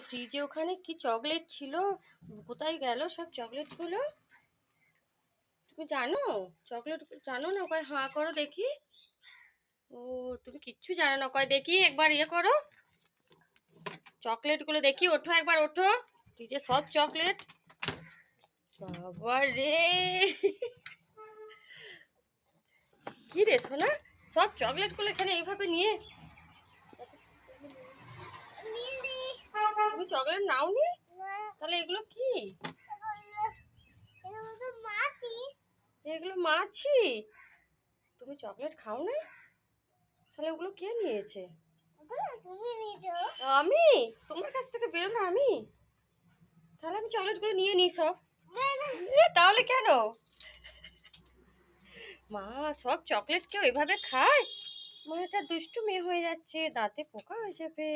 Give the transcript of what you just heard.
ফ্রিজে ওখানে কি চকলেট ছিল, কোথায় গেল সব চকলেটগুলো? তুমি জানো? চকলেট জানো না? কয় হাঁ করো দেখি। ও, তুমি কিচ্ছু জানো না, কয় দেখি একবার ইয়ে করো চকলেটগুলো দেখি, ওঠো একবার ওঠো। ফ্রিজে সব চকলেট, বাবা রে! কি রে সোনা, সব চকলেটগুলো এখানে এইভাবে নিয়ে, তুমি চকলেট নাওনি? তাহলে এগুলো কি? এগুলো মাছি। তুমি চকলেট খাও না? তাহলে ওগুলো কে নিয়েছে? আমি? তোমার কাছ থেকে বেরোনো আমি? তাহলে আমি চকলেটগুলো নিয়ে নিই সব। তাহলে কেন? মা, সব চকলেট কেউ এভাবে খায়? মা, এটা দুষ্টু মেয়ে হয়ে যাচ্ছে, দাঁতে পোকা হয়ে যাবে।